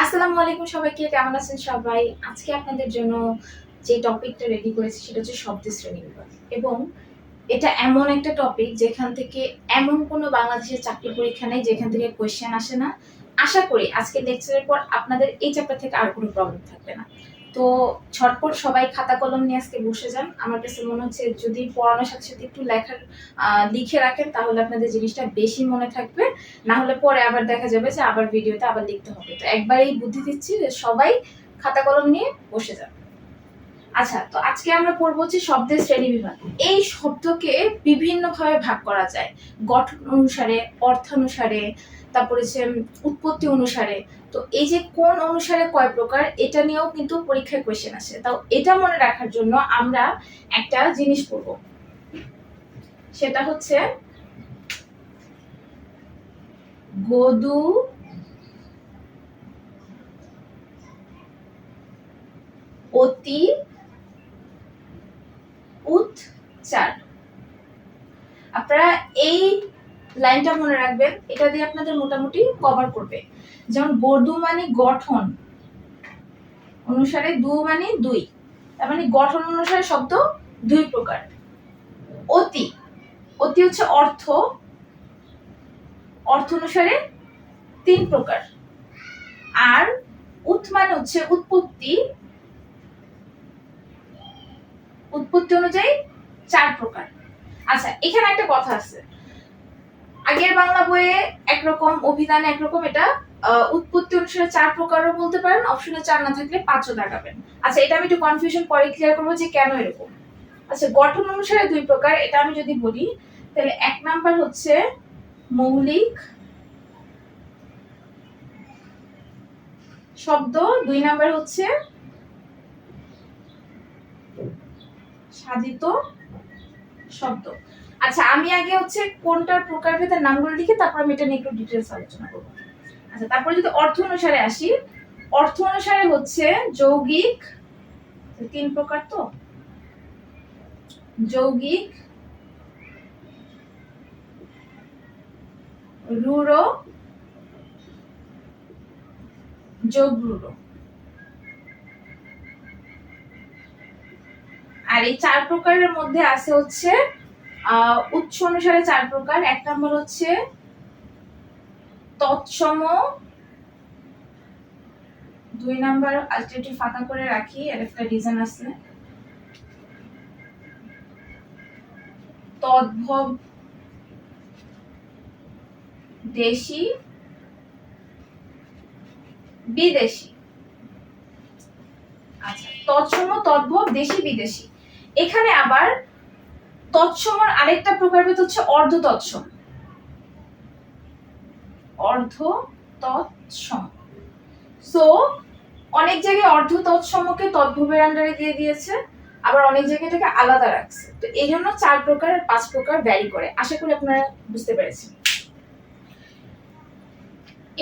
আসসালামু আলাইকুম সবাইকে, কেমন আছেন সবাই? আজকে আপনাদের জন্য যে টপিকটা রেডি করেছি সেটা হচ্ছে শব্দের শ্রেণীবিভাগ এবং এটা এমন একটা টপিক যেখান থেকে এমন কোনো বাংলাদেশের চাকরি পরীক্ষা নেই যেখান থেকে কোয়েশ্চেন আসে না। আশা করি আজকের লেকচারের পর আপনাদের এই চ্যাপ্টার থেকে আর কোনো প্রবলেম থাকবে না। তো ঝটপট সবাই খাতা কলম নিয়ে আজকে বসে যান। আমার কাছে মনে হচ্ছে যদি পড়ানোর সাথে সাথে একটু লিখে রাখেন তাহলে আপনাদের জিনিসটা বেশি মনে থাকবে। না হলে পরে আবার দেখা যাবে যে আবার ভিডিওতে আবার লিখতে হবে। তো একবারেই বুদ্ধি দিচ্ছি যে সবাই খাতা কলম নিয়ে বসে যান। আচ্ছা, তো আজকে আমরা পড়বো হচ্ছে শব্দের শ্রেণীবিভাগ। এই শব্দকে বিভিন্নভাবে ভাগ করা যায়, গঠন অনুসারে, অর্থানুসারে, তারপরে হচ্ছে উৎপত্তি অনুসারে। তো এই যে কোন অনুসারে কয় প্রকার, এটা নিয়েও কিন্তু পরীক্ষায় কোয়েশ্চেন আসে। তাও এটা মনে রাখার জন্য আমরা একটা জিনিস পড়বো, সেটা হচ্ছে গদু, অতি, উচ্চার। আপনারা এই লাইনটা মনে রাখবেন, এটা দিয়ে আপনাদের মোটামুটি কভার করবে। যেমন গদু মানে গঠন অনুসারে, দু মানে দুই, তার মানে গঠন অনুসারে শব্দ দুই প্রকার। অতি, অতি হচ্ছে অর্থ, অর্থ অনুসারে তিন প্রকার। আর উৎ মানে হচ্ছে উৎপত্তি, উৎপত্তি অনুযায়ী চার প্রকার। আচ্ছা, এখানে একটা কথা আছে, আগের বাংলা বইয়ে একরকম, অভিধানে একরকম, এটা উৎপত্তি অনুসারে চার প্রকারও বলতে পারেন, অপশনে চার না থাকলে পাঁচও দেখাবেন। আচ্ছা, এটা আমি একটু কনফিউশন পরে ক্লিয়ার করবো যে কেন এরকম। আচ্ছা, গঠন অনুসারে দুই প্রকার, এটা আমি যদি বলি তাহলে এক নাম্বার হচ্ছে মৌলিক শব্দ, দুই নাম্বার হচ্ছে সাধিত শব্দ। আচ্ছা, আমি আগে হচ্ছে কোনটার প্রকারভেদের নামগুলো লিখে তারপর আমি এটা নিয়ে একটু ডিটেইলস আলোচনা করব। আচ্ছা, তারপরে যদি অর্থ অনুসারে আসি, অর্থ অনুসারে হচ্ছে যৌগিক, তিন প্রকার তো, যৌগিক, রূঢ়, যোগরূঢ়। আর এই চার প্রকারের মধ্যে আছে হচ্ছে উৎস অনুসারে চার প্রকার। এক নম্বর হচ্ছে তৎসম, দুই নাম্বার আলটিমেটলি ফাঁকা করে রাখি, এর একটা রিজন আছে, তদ্ভব, দেশি, বিদেশি। আচ্ছা, তৎসম, তদ্ভব, দেশি, বিদেশি। এখানে আবার তৎসমর আরেকটা প্রকারভেদ হচ্ছে অর্ধ তৎসম, অর্ধ তৎসম। সো অনেক জায়গায় অর্ধ তৎসমকে তদ্ভবের আন্ডারে দিয়ে দিয়েছে, আবার অনেক জায়গায় এটাকে আলাদা রাখছে। তো এই জন্য চার প্রকার আর পাঁচ প্রকার ভ্যারি করে। আশা করি আপনারা বুঝতে পেরেছেন।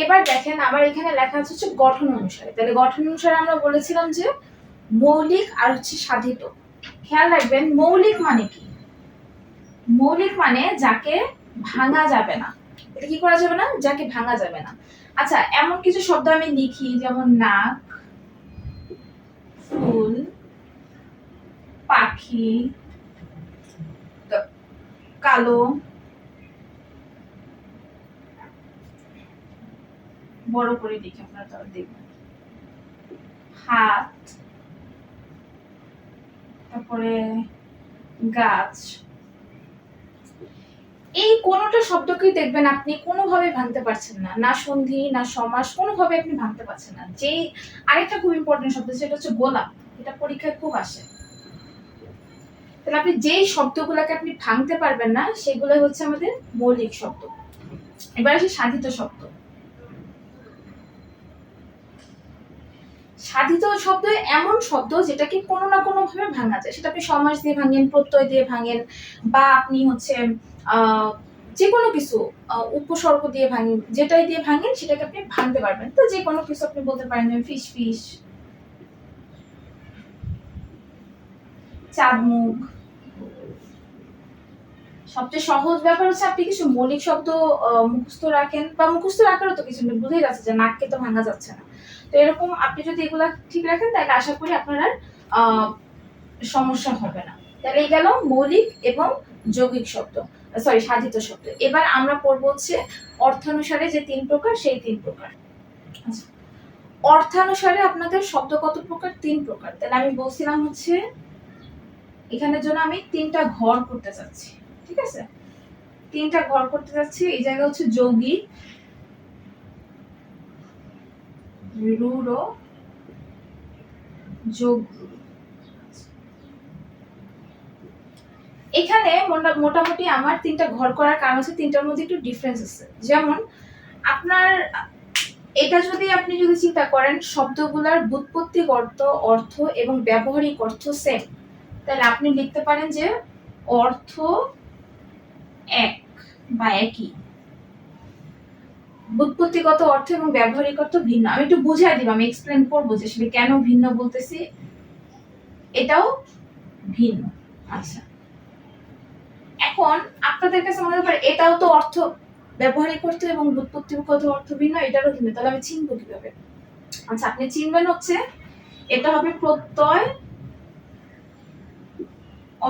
এবার দেখেন আমার এখানে লেখা আছে হচ্ছে গঠন অনুসারে। তাহলে গঠন অনুসারে আমরা বলেছিলাম যে মৌলিক আর হচ্ছে সাধিত। খেয়াল রাখবেন, মৌলিক মানে কি? মৌলিক মানে যাকে ভাঙা যাবে না। এটা কি করা যাবে না? যাকে ভাঙা যাবে না। আচ্ছা, এমন কিছু শব্দ আমি লিখি যেমন নাক, ফুল, পাখি, কালো, বড় করে লিখি আপনারা তাহলে দেখবেন, হাত, তারপরে গাছ। এই কোনোটা শব্দকেই দেখবেন আপনি কোনোভাবে ভাঙতে পারছেন না, না সন্ধি না সমাস, কোনোভাবে আপনি ভাঙতে পারছেন না। যে আরেকটা খুব ইম্পর্টেন্ট শব্দ সেটা হচ্ছে গোলাপ, এটা পরীক্ষায় খুব আসে। তাহলে আপনি যেই শব্দগুলোকে আপনি ভাঙতে পারবেন না সেগুলো হচ্ছে আমাদের মৌলিক শব্দ। এবার আসি সাধিত শব্দ। সাধিত শব্দ এমন শব্দ যেটাকে কোনো না কোনো ভাবে ভাঙা যায়। সেটা আপনি সমাস দিয়ে ভাঙেন, প্রত্যয় দিয়ে ভাঙেন, বা আপনি হচ্ছে যে কোনো কিছু উপসর্গ দিয়ে ভাঙেন, যেটাই দিয়ে ভাঙেন সেটাকে আপনি ভাঙতে পারবেন। তো যে কোনো কিছু আপনি বলতে পারেন ফিস ফিস, চাঁদ মুখ, সবচেয়ে সহজ ব্যাপার হচ্ছে আপনি কিছু মৌলিক শব্দ মুখস্থ রাখেন, বা মুখস্থ রাখারও তো কিছু নেই, বুঝেই যাচ্ছে যে নাককে তো ভাঙা যাচ্ছে না। তো এরকম আপনি যদি এগুলা ঠিক রাখেন তাহলে আশা করি আপনার আর সমস্যা হবে না। তাহলে এই গেল মৌলিক এবং যৌগিক শব্দ, সরি সাধিত শব্দ। এবার আমরা পড়বো হচ্ছে অর্থানুসারে যে 3 প্রকার, সেই 3 প্রকার। আচ্ছা, অর্থানুসারে আপনাদের শব্দ কত প্রকার? 3 প্রকার। তাহলে আমি বলছিলাম হচ্ছে এখানের জন্য আমি 3টা ঘর করতে চাচ্ছি, ঠিক আছে? 3টা ঘর করতে যাচ্ছি। এই জায়গা হচ্ছে যৌগিক, রূঢ়, যোগ। এখানে মোটামুটি আমার 3টা ঘর করার কারণ হচ্ছে 3টার মধ্যে একটু ডিফারেন্স আছে। যেমন আপনার এটা যদি আপনি চিন্তা করেন শব্দগুলোর ব্যুৎপত্তিক অর্থ এবং ব্যবহারিক অর্থ সেম, তাহলে আপনি লিখতে পারেন যে অর্থ এক বা একই, ব্যুৎপত্তিগত অর্থ এবং ব্যবহারিক অর্থ ভিন্ন। আমি একটু বুঝাই দিব, আমি এক্সপ্লেন করবো যে সেটা কেন ভিন্ন বলতেছি, এটাও ভিন্ন। আচ্ছা, এখন আপনাদের কাছে মনে পারে এটাও তো অর্থ, ব্যবহারিক অর্থ এবং ব্যুৎপত্তিগত অর্থ ভিন্ন, এটারও ভিন্ন, তাহলে আমি চিনবো কিভাবে? আচ্ছা, আপনি চিনবেন হচ্ছে এটা হবে প্রত্যয়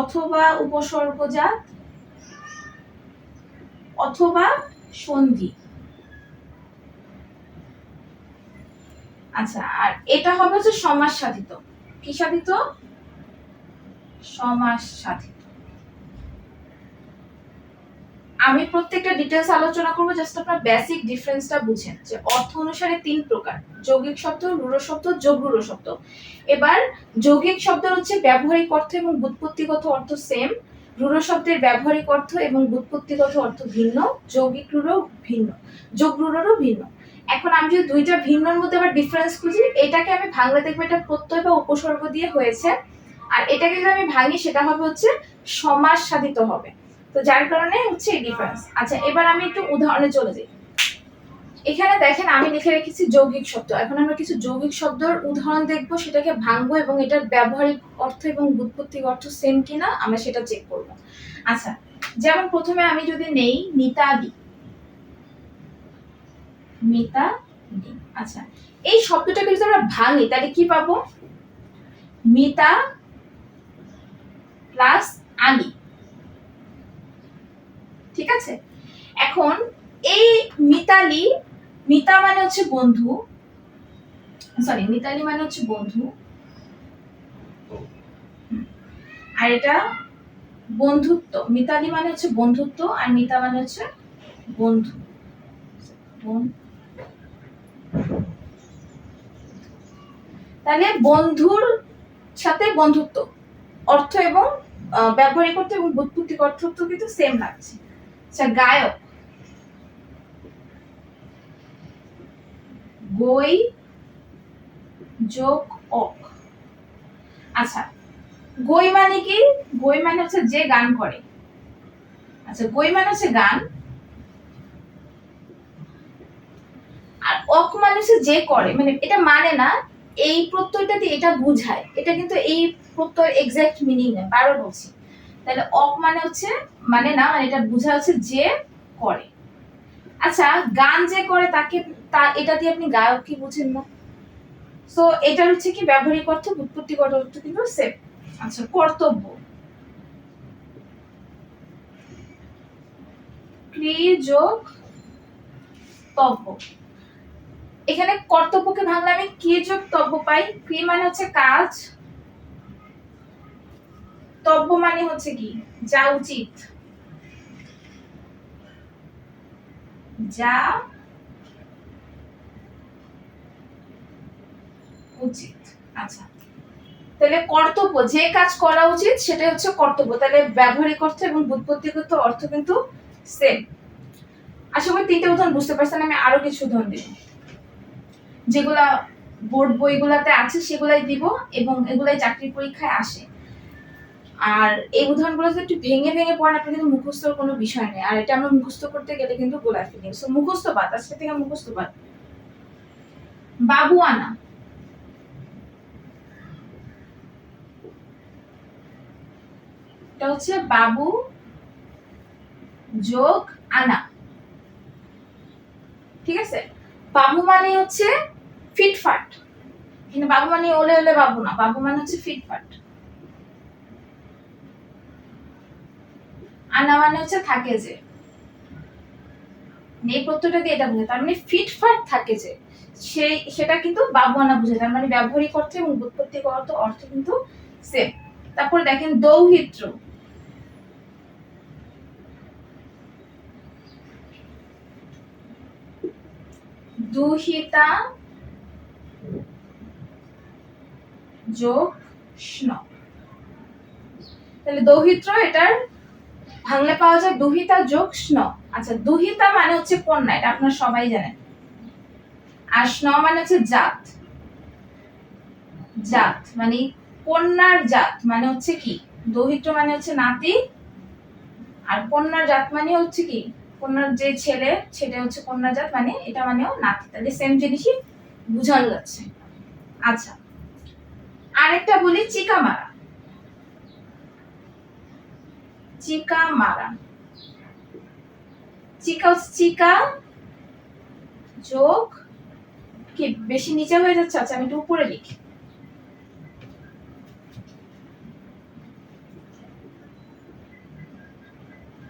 অথবা উপসর্গজাত অথবা সন্ধি। আচ্ছা, আর এটা হবে হচ্ছে সমাস সাধিত। কি সাধিত? সমাস সাধিত। আমি প্রত্যেকটা ডিটেইলস আলোচনা করব, জাস্ট আপনারা বেসিক ডিফারেন্সটা বুঝেন যে অর্থ অনুসারে 3 প্রকার: যৌগিক শব্দ, রূঢ় শব্দ, যোগ রূঢ় শব্দ। এবার যৌগিক শব্দ হচ্ছে ব্যবহারিক অর্থ এবং ব্যুৎপত্তিগত অর্থ সেম, রূঢ় শব্দের ব্যবহারিক অর্থ এবং ব্যুৎপত্তিগত অর্থ ভিন্ন, যৌগিক রূঢ় ভিন্ন, যোগ রূঢ়রও ভিন্ন। এখন আমি যদি দুইটা ভিন্নর মধ্যে আবার ডিফারেন্স খুঁজি, এটাকে আমি ভাঙলে দেখবো এটা প্রত্যয় বা উপসর্গ দিয়ে হয়েছে, আর এটাকে যদি আমি ভাঙি সেটা হবে হচ্ছে সমাস সাধিত হবে। তো যার কারণে হচ্ছে এই ডিফারেন্স। আচ্ছা, এবার আমি একটু উদাহরণে চলে যাই। এখানে দেখেন আমি লিখে রেখেছি যৌগিক শব্দ। এখন আমরা কিছু যৌগিক শব্দের উদাহরণ দেখবো, সেটাকে ভাঙবো এবং এটার ব্যবহারিক অর্থ এবং ব্যুৎপত্তিক অর্থ সেম কিনা আমরা সেটা চেক করব। আচ্ছা, যেমন প্রথমে আমি যদি নেই মিতালি, মিতালি। আচ্ছা, এই শব্দটাকে যদি আমরা ভাঙি তাহলে কি পাবো? মিতা প্লাস আলি, ঠিক আছে? এখন এই মিতালি, মিতা মানে হচ্ছে বন্ধু, সরি মিতালি মানে হচ্ছে বন্ধু, আর এটা বন্ধুত্ব। মিতালি মানে হচ্ছে বন্ধুত্ব আর মিতা মানে হচ্ছে বন্ধু। তাহলে বন্ধুর সাথে বন্ধুত্ব অর্থ এবং ব্যবহারিক অর্থ এবং ব্যুৎপত্তিক অর্থ কিন্তু সেম লাগছে। আচ্ছা, গায়ক, গই যোগ অক। আচ্ছা, গই মানে কি? গই মানে হচ্ছে যে গান করে। আচ্ছা, গই মানে হচ্ছে গান, আর অক মানে হচ্ছে যে করে, মানে এটা মানে না, এই প্রত্যয়টা দিয়ে এটা বুঝায়, এটা কিন্তু এই প্রত্যয় এক্সাক্ট মিনিং না, বারবার বলছি। তাহলে অক মানে হচ্ছে মানে না, মানে এটা বুঝা হচ্ছে যে করে। আচ্ছা, গান যে করে তাকে এটা দিয়ে আপনি গায়ক কি বুঝেন না? সো এটা হচ্ছে কি ব্যবহারিক অর্থ, ব্যুৎপত্তিগত অর্থ কিন্তু সেম। আচ্ছা, কর্তব্য, ক্রি যোগ তব্য। এখানে কর্তব্যকে ভাঙলে আমি কি যোগ তব্য পাই? ক্রি মানে হচ্ছে কাজ, তব্য মানে হচ্ছে কি যা উচিত, যা উচিত। আচ্ছা, তাহলে কর্তব্য যে কাজ করা উচিত সেটাই হচ্ছে কর্তব্য। তাহলে ব্যবহারিক অর্থ এবং ব্যুৎপত্তিগত অর্থ কিন্তু সেম। আশা করি 3টা উদাহরণ বুঝতে পারছেন। আমি আরো কিছু উদাহরণ দিব, যেগুলা বোর্ড বইগুলাতে আছে সেগুলাই দিব, এবং এগুলাই চাকরির পরীক্ষায় আসে। আর এই উদাহরণগুলো যদি একটু ভেঙে ভেঙে পড়েন, আপনি কিন্তু মুখস্থর কোনো বিষয় নেই, আর এটা আমরা মুখস্থ করতে গেলে কিন্তু গোলা ফেলি। সো মুখস্থ বাদ, আজকে থেকে মুখস্থ বাদ। বাবু আনা, এটা হচ্ছে বাবু যোগ আনা, ঠিক আছে। বাবু মানে হচ্ছে ফিটফাট, কিন্তু বাবু মানে ওলে ওলে বাবু না, বাবু মানে হচ্ছে ফিটফাট। আনা মানে হচ্ছে থাকে যে, এই প্রত্যয়টা দিয়ে এটা বোঝায়, তার মানে ফিটফাট থাকে যে, সেটা কিন্তু বাবু আনা বোঝায়। তার মানে ব্যবহারিক অর্থ এবং ব্যুৎপত্তিগত অর্থ কিন্তু সেম। তারপর দেখেন দৌহিত্র, দুহিতা যোগ স্ন, তাহলে দৌহিত্র এটার বাংলা পাওয়া যায় দুহিতা যোগ স্ন। আচ্ছা, দুহিতা মানে হচ্ছে কন্যা, এটা আপনারা সবাই জানেন। আর স্ন মানে হচ্ছে জাত, জাত মানে কন্যার জাত মানে হচ্ছে কি, দৌহিত্র মানে হচ্ছে নাতি, আর কন্যার জাত মানে হচ্ছে কি, কন্যার যে ছেলে সেটা হচ্ছে কন্যার জাত, মানে এটা মানেও নাতি, তাহলে সেম জিনিসই বোঝানো যাচ্ছে। আচ্ছা, আরেকটা বলি চিকা মারা, চিকা মারা, চিকা চিকা যোগ কি বেশি নিচে হয়ে যাচ্ছে, আচ্ছা আমি একটু উপরে লিখি,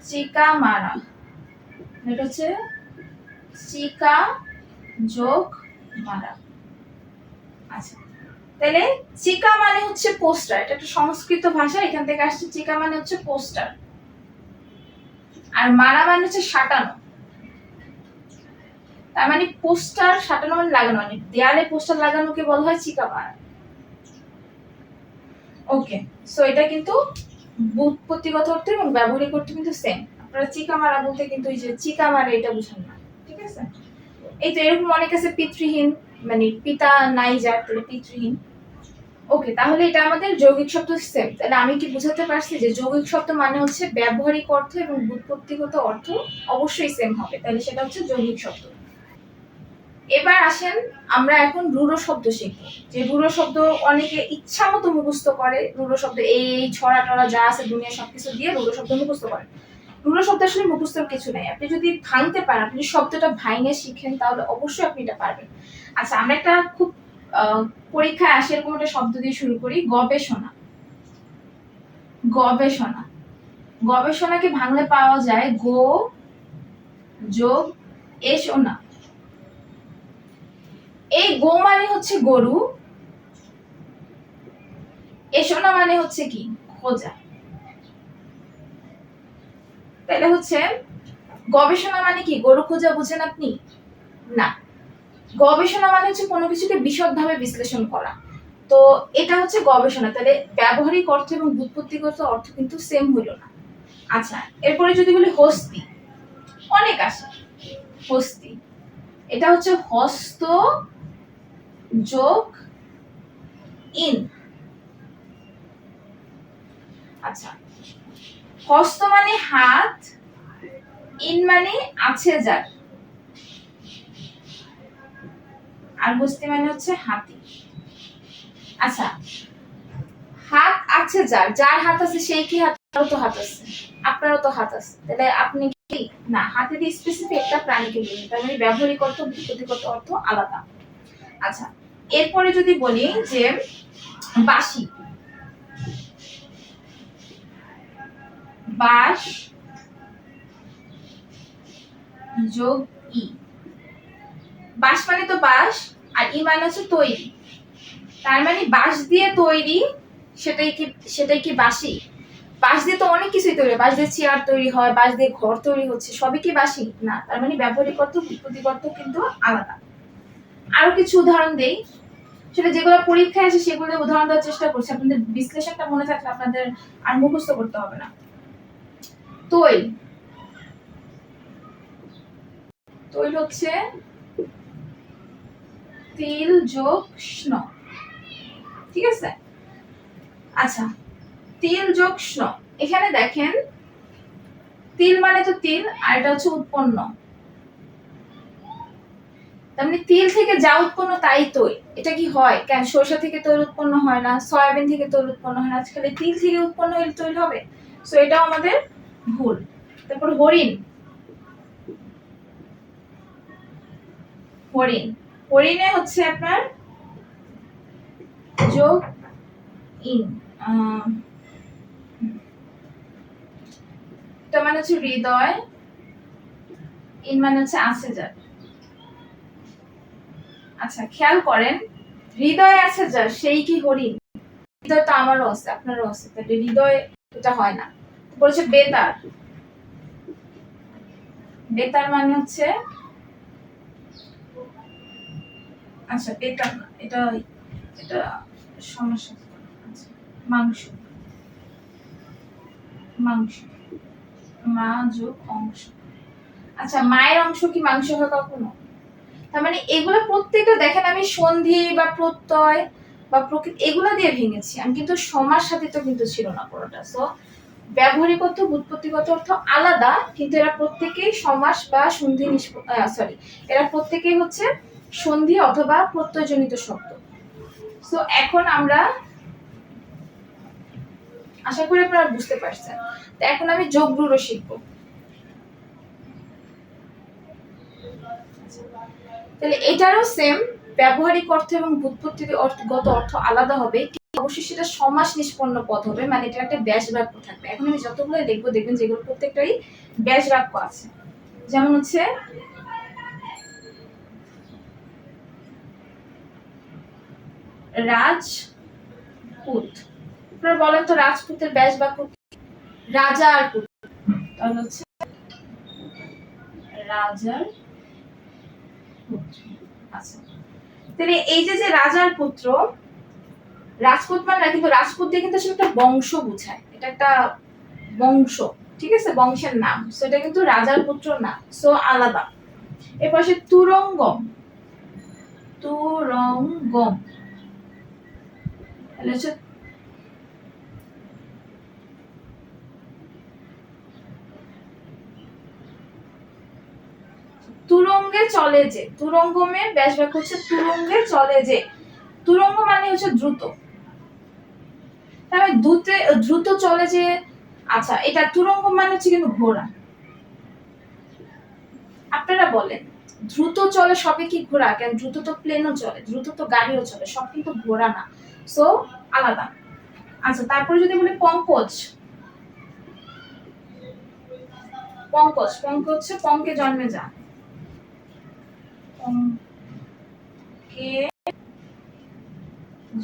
চিকা মারা, এটা হচ্ছে চিকা যোগ মারা। আচ্ছা, তাহলে চিকা মানে হচ্ছে পোস্টার, এটা একটা সংস্কৃত ভাষা, এখান থেকে আসছে। চিকা মানে হচ্ছে পোস্টার, আর মারা মানে হচ্ছে সাটানো। তার মানে পোস্টার সাটানো মানে লাগানো, মানে দেয়ালে পোস্টার লাগানোকে বলা হয় চিকা মারা। ওকে, সো এটা কিন্তু ব্যুৎপত্তিগত অর্থ এবং ব্যবহারিক অর্থ কিন্তু সেম। আপনারা চিকা মারা বলতে কিন্তু এই যে চিকা মারে এটা বুঝান না, ঠিক আছে। এই তো এরকম অনেক আছে পিতৃহীন, মানে পিতা নাই যার, তাহলে পিতৃহীন। ওকে, তাহলে এটা আমাদের যৌগিক শব্দ সেম। তাহলে আমি কি বুঝাতে পারছি যে যৌগিক শব্দ মানে হচ্ছে ব্যবহারিক অর্থ এবং ব্যুৎপত্তিগত অর্থ অবশ্যই সেম হবে, তাহলে সেটা হচ্ছে যৌগিক শব্দ। এবার আসেন আমরা এখন রূঢ় শব্দ শিখবো। যে রূঢ় শব্দ অনেকে ইচ্ছা মতো মুখস্থ করে, রূঢ় শব্দ এই ছড়া টড়া যা আছে দুনিয়া সবকিছু দিয়ে রূঢ় শব্দ মুখস্থ করে। রূঢ় শব্দ আসলে মুখস্থর কিছু নাই, আপনি যদি ভাঙতে পারেন, আপনি শব্দটা ভাঙে শিখেন, তাহলে অবশ্যই আপনি এটা পারবেন। আচ্ছা, আমরা একটা খুব পরীক্ষায় আসে এরকম একটা শব্দ দিয়ে শুরু করি, গবেষণা। গবেষণা, গবেষণাকে ভাঙলে পাওয়া যায় গো যোগ এষণা। এই গো মানে হচ্ছে গরু, এষণা মানে হচ্ছে কি, খোঁজা। তাহলে হচ্ছে গবেষণা মানে কি, গরু খোঁজা বুঝেন আপনি? না, গবেষণা মানে হচ্ছে কোনো কিছুকে বিশদভাবে বিশ্লেষণ করা। তো এটা হচ্ছে গবেষণা, তাহলে ব্যবহারিক অর্থ এবং ব্যুৎপত্তিগত অর্থ কিন্তু সেম হইল না। আচ্ছা, এরপরে যদি বলি হস্তি, অনেক আসে হস্তি, এটা হচ্ছে হস্ত যোগ ইন। আচ্ছা, হস্ত মানে হাত, ইন মানে আছে যার, আর হস্তি মানে হচ্ছে হাতি। আচ্ছা, হাত আছে যার, যার হাত আছে সেই কি হাত, আপনারও তো হাত আছে, আপনারও তো হাত আছে, তাহলে আপনি কি না, হাতে দিয়ে স্পেসিফিক একটা প্রাণীকে বলি, তার মানে ব্যবহারিক অর্থ ব্যুৎপত্তিগত অর্থ আলাদা। আচ্ছা, এরপরে যদি বলি যে বাঁশি, বাঁশ যোগ ই, বাঁশ মানে তো বাঁশ, আর ই মানে হচ্ছে তৈরি, তার মানে বাঁশ দিয়ে তৈরি, সেটাই কি বাঁশি? বাঁশ দিয়ে তো অনেক কিছুই তৈরি হয়, বাঁশ দিয়ে চেয়ার তৈরি হয়, বাঁশ দিয়ে ঘর তৈরি হচ্ছে, সবই কি বাঁশি না, তার মানে ব্যবহারিক অর্থ ব্যুৎপত্তিগত অর্থ কিন্তু আলাদা। আরো কিছু উদাহরণ দেই, সেটা যেগুলো পরীক্ষায় আসে সেগুলো উদাহরণ দেওয়ার চেষ্টা করছি, আপনাদের বিশ্লেষণটা মনে থাকলে আপনাদের আর মুখস্থ করতে হবে না। তৈল, তৈল হচ্ছে তিল যোগ স্ন, ঠিক আছে। আচ্ছা, তিল যোগ স্ন, এখানে দেখেন তিল মানে তো তিল, আর এটা হচ্ছে উৎপন্ন, তার মানে তিল থেকে যা উৎপন্ন তাই তৈল। এটা কি হয় কেন, সরষা থেকে তৈল উৎপন্ন হয় না, সয়াবিন থেকে তৈল উৎপন্ন হয় না, আজকাল তিল থেকে উৎপন্ন হলে তৈল হবে? সো এটাও আমাদের ভুল। তারপর হরিণ, হরিণ, হরিণে হচ্ছে আপনার যোগ ইন, এটা মানে হচ্ছে হৃদয়, ইন মানে হচ্ছে আছে যার। আচ্ছা খেয়াল করেন, হৃদয় আছে যার সেই কি হরিণ? হৃদয় তো আমারও আছে আপনারও আছে, তাহলে হৃদয় এটা হয় না। বলেছে বেতার, বেতার মানে হচ্ছে, আচ্ছা বেতার না, এটা এটা সমস্যা। আচ্ছা মাংস, মাংস, মা যোগ অংশ। আচ্ছা মায়ের অংশ কি মাংস হয় কখনো? তার মানে এগুলো প্রত্যেকটা দেখেন আমি সন্ধি বা প্রত্যয় বা প্রকৃতি এগুলো দিয়ে ভেঙেছি, আমি কিন্তু সমাস সাথে তো কিন্তু ছিল না পুরোটা। সো ব্যবহারিক অর্থ ব্যুৎপত্তিগত অর্থ আলাদা, কিন্তু এরা প্রত্যেকেই সমাস বা সন্ধি সরি, এরা প্রত্যেকেই হচ্ছে সন্ধি অথবা প্রত্যয়জনিত শব্দ। সো এখন আমরা আশা করি আপনারা বুঝতে পারছেন। তো এখন আমি যোগ রূঢ় শিখবো। তাহলে এটারও সেম ব্যবহারিক অর্থ এবং ব্যুৎপত্তিগত অর্থ আলাদা হবে, অবশ্যই সেটা সমাস নিষ্পন্ন পদ হবে, মানে এটা একটা ব্যাস বাক্য থাকবে। এখন আমি যতগুলো লিখবো দেখবেন যেগুলো প্রত্যেকটাই ব্যাস বাক্য আছে। যেমন হচ্ছে রাজপুত, আপনারা বলেন তো রাজপুতের ব্যাস বাক্য রাজা আর পুত্র, তাহলে হচ্ছে রাজার পুত্র। আচ্ছা তাহলে এই যে রাজার পুত্র, রাজপুত মানে না, কিন্তু রাজপুত দিয়ে কিন্তু আসলে একটা বংশ বোঝায়, এটা একটা বংশ, ঠিক আছে, বংশের নাম। সো এটা কিন্তু রাজার পুত্র না, সো আলাদা। এরপর সে তুরঙ্গম, তুরঙ্গম তাহলে হচ্ছে তুরঙ্গে চলে যে, তুরঙ্গমের ব্যাস বাক্য হচ্ছে তুরঙ্গে চলে যে। তুরঙ্গ মানে হচ্ছে দ্রুত, তাহলে দ্রুত চলে যে। আচ্ছা এটা তুরঙ্গ মানে হচ্ছে কিন্তু ঘোড়া। আপনারা বলেন দ্রুত চলে সবে কি ঘোড়া? কেন দ্রুত তো প্লেনও চলে, দ্রুত তো গাড়িও চলে, সব কিন্তু ঘোড়া না। সো আলাদা। আচ্ছা তারপরে যদি বলি পঙ্কজ, পঙ্কজ, পঙ্ক হচ্ছে পঙ্কে জন্মে যা, পঙ্কে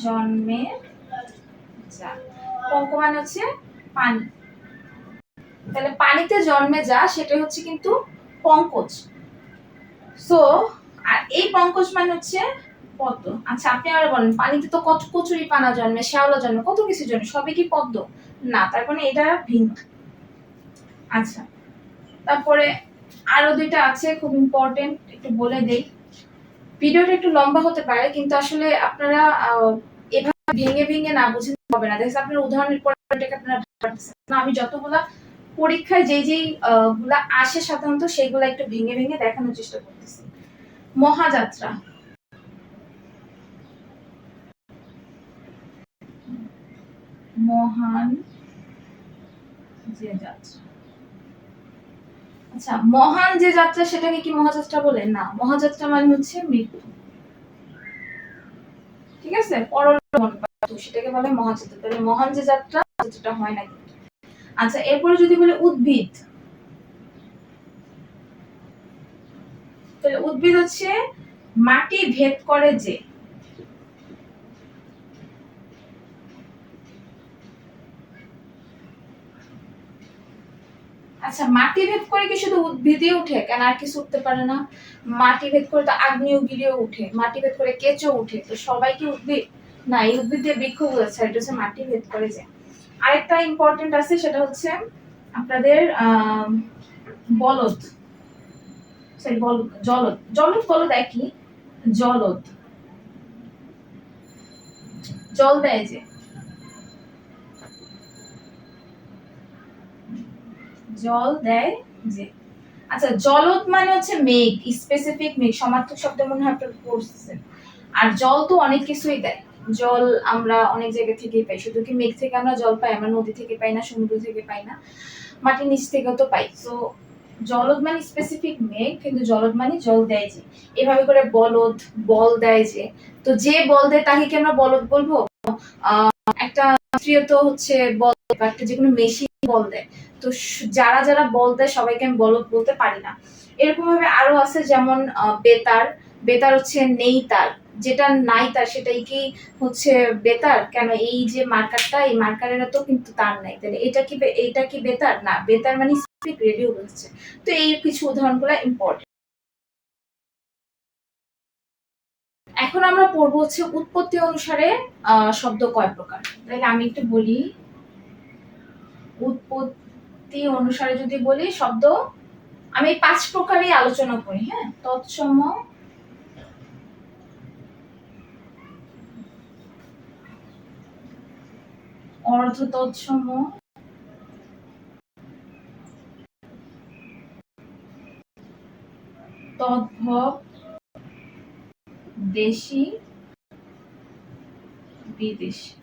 জন্মে যা, পঙ্ক মানে হচ্ছে পানি, তাহলে পানিতে জন্মে যা সেটা হচ্ছে কিন্তু পঙ্কজ। সো আর এই পঙ্কজ মানে হচ্ছে পদ্ম। আচ্ছা আপনি আবার বলেন পানিতে তো কত কচুরি পানা জন্মে, শ্যাওলা জন্মে, কত কিছু জন্মে, সবই কি পদ্ম? না, তার মানে এটা ভিন্ন। আচ্ছা তারপরে আরো দুইটা আছে খুব ইম্পর্টেন্ট, একটু বলে দেই। ভিডিওটা একটু লম্বা হতে পারে, কিন্তু আসলে আপনারা এভাবে ভেঙে ভেঙে না বুঝেন হবে না। দেখেন আপনার উদাহরণের পর আপনারা না, আমি যতগুলা পরীক্ষায় যেই যেই গুলা আসে সাধারণত সেইগুলা একটু ভেঙে ভেঙে দেখানোর চেষ্টা করতেছি। মহাযাত্রা, মহান যে যাত্রা। আচ্ছা মহান যে যাত্রা সেটাকে কি মহাযাত্রা বলে? না, মহাযাত্রা মানে হচ্ছে মৃত্যু, ঠিক আছে, পরলোক সেটাকে বলে মহাযাত্রা। তাহলে মহান যে যাত্রা সেটা হয় না কিন্তু। আচ্ছা এরপরে যদি বলে উদ্ভিদ, তাহলে উদ্ভিদ হচ্ছে মাটি ভেদ করে যে। আচ্ছা মাটি ভেদ করে কি শুধু উদ্ভিদই উঠে? কেন আর কিছু উঠতে পারে না? মাটি ভেদ করে তো আগ্নেয়গিরিও উঠে, মাটি ভেদ করে কেঁচো উঠে, তো সবাই কি উদ্ভিদ? না, এই উদ্ভিদ দিয়ে বৃক্ষ বোঝাচ্ছে, এটা হচ্ছে মাটি ভেদ করে যে। আরেকটা ইম্পর্টেন্ট আছে সেটা হচ্ছে আপনাদের বলদ, সরি বলদ, জলদ, জলদ বলদ একই, জলদ জল দেয় যে, জল দেয় যে। আচ্ছা জলদ মানে হচ্ছে মেঘ, স্পেসিফিক মেঘ, সমার্থক শব্দ মনে হয় আপনারা পড়ছেন। আর জল তো অনেক কিছুই দেয়, জল আমরা অনেক জায়গা থেকেই পাই, শুধু কি মেঘ থেকে আমরা জল পাই? আমরা নদী থেকে পাই না, সমুদ্র থেকে পাই না। মাটির নিচ থেকেও তো পাই। তো জলদ মানে স্পেসিফিক মেঘ, কিন্তু জলদ মানে জল দেয় যে, এভাবে করে বলদ বল দেয় যে, তো যে বল দেয় তাকে কি আমরা বলদ বলবো? একটা স্ত্রীয় তো হচ্ছে বল, একটা যে কোনো মেশিন বল দেয়, তো যারা যারা বল দেয় সবাইকে আমি বলদ বলতে পারি না। এরকম ভাবে আরো আছে, যেমন বেতার। বেতার হচ্ছে নেই তার, যেটা নাই তার সেটাই কি হচ্ছে বেতার? কেন এই যে মার্কারটা, এই মার্কারেরও তো কিন্তু তার নাই, তাহলে এটা কি বেতার? না, বেতার মানে স্পিক রেডিও হচ্ছে। তো এই কিছু উদাহরণগুলো ইম্পর্টেন্ট। এখন আমরা পড়বো হচ্ছে উৎপত্তি অনুসারে শব্দ কয় প্রকার। তাহলে আমি একটু বলি, উৎপত্তি অনুসারে যদি বলি শব্দ, আমি 5 প্রকারই আলোচনা করি। হ্যাঁ, তৎসম, অর্ধ তৎসম, তদ্ভব, দেশি, বিদেশি।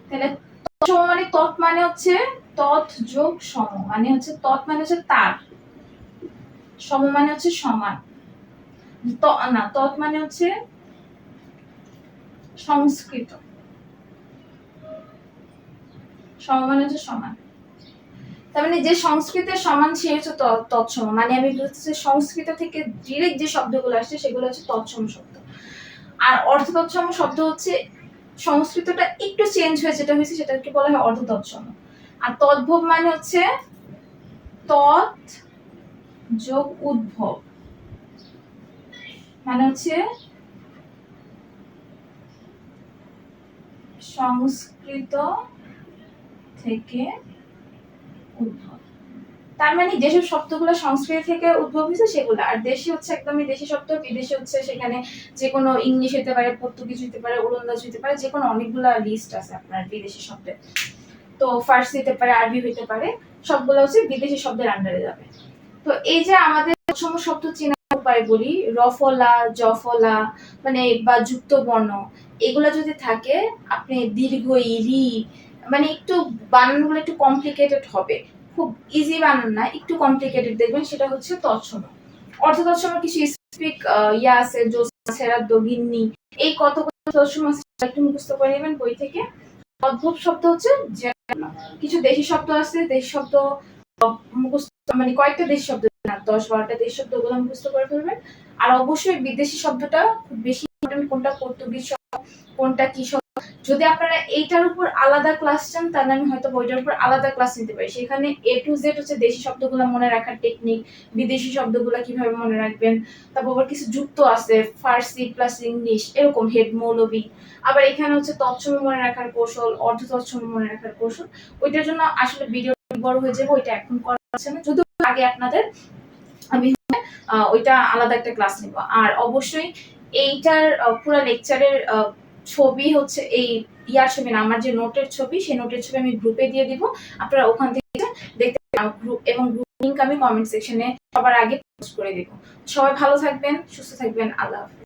তাহলে তৎসম মানে তৎ মানে হচ্ছে তৎ যোগ সম, মানে হচ্ছে তৎ মানে হচ্ছে তার, সম মানে হচ্ছে সমান, না তৎ মানে হচ্ছে সংস্কৃত, সম মানে হচ্ছে সমান। তার মানে যে সংস্কৃতের সমান সে হচ্ছে তৎসম, মানে আমি বলতেছি সংস্কৃত থেকে ডিরেক্ট যে শব্দগুলো আসছে সেগুলো হচ্ছে তৎসম শব্দ। আর অর্ধ তৎসম শব্দ হচ্ছে সংস্কৃতটা একটু চেঞ্জ হয়ে যেটা হয়েছে সেটাকে বলা হয় অর্ধ তৎসম। আর তদ্ভব মানে হচ্ছে তৎ যোগ উদ্ভব, মানে হচ্ছে সংস্কৃত থেকে উদ্ভব। তার মানে যেসব শব্দগুলো সংস্কৃত থেকে উদ্ভব হয়েছে সেগুলো, আর দেশি হচ্ছে একদমই দেশি শব্দ, বিদেশি হচ্ছে সেখানে যে কোনো ইংলিশ হতে পারে, পর্তুগিজ হতে পারে, ওলন্দাজ হতে পারে, যে কোনো অনেকগুলো লিস্ট আছে আপনার বিদেশি শব্দের। তো ফার্সি হতে পারে, আরবি হতে পারে, সবগুলো হচ্ছে বিদেশি শব্দের আন্ডারে যাবে। তো এই যে আমাদের তৎসম শব্দ চেনার উপায় বলি, রফলা, জফলা মানে বা যুক্ত বর্ণ, এগুলা যদি থাকে, আপনি দীর্ঘ রি, মানে একটু বানানগুলো একটু কমপ্লিকেটেড হবে, খুব ইজি বানান না, একটু কমপ্লিকেটেড দেখবেন, সেটা হচ্ছে তৎসম। অর্থ তৎসম কিছু স্পেসিফিক ইয়া আছে, জোসেরা দগিন্নি, এই কতগুলো তৎসম আছে একটু মুখস্থ করে নেবেন বই থেকে। অদ্ভব শব্দ হচ্ছে কিছু দেশি শব্দ আছে, দেশি শব্দ মুখস্থ, মানে কয়েকটা দেশি শব্দ না, 10-12টা দেশি শব্দ, ওগুলো মুখস্থ করে ফেলবেন। আর অবশ্যই বিদেশি শব্দটা খুব বেশি ইম্পর্টেন্ট, কোনটা পর্তুগিজ শব্দ, কোনটা কি শব্দ। যদি আপনারা এইটার উপর আলাদা ক্লাস চান তাহলে আমি হয়তো বইটার উপর আলাদা ক্লাস নিতে পারি, সেখানে A to Z হচ্ছে দেশি শব্দগুলো মনে রাখার টেকনিক, বিদেশি শব্দগুলো কিভাবে মনে রাখবেন, তারপর আবার কিছু যুক্ত আছে ফার্সি প্লাস ইংলিশ, এরকম হেড মৌলবি। আবার এখানে হচ্ছে তৎসম মনে রাখার কৌশল, অর্ধ তৎসম মনে রাখার কৌশল। ওইটার জন্য আসলে ভিডিও বড় হয়ে যাবে, ওইটা এখন করা যাচ্ছে না, যদিও আগে আপনাদের আমি ওইটা আলাদা একটা ক্লাস নিব। আর অবশ্যই এইটার পুরো লেকচারের ছবি হচ্ছে এই ইয়ার ছবি না, আমার যে নোটের ছবি, সেই নোটের ছবি আমি গ্রুপে দিয়ে দিব, আপনারা ওখান থেকে দেখতে গ্রুপ, এবং গ্রুপ লিংক আমি কমেন্ট সেকশনে সবার আগে পোস্ট করে দিব। সবাই ভালো থাকবেন, সুস্থ থাকবেন, আল্লাহ হাফেজ।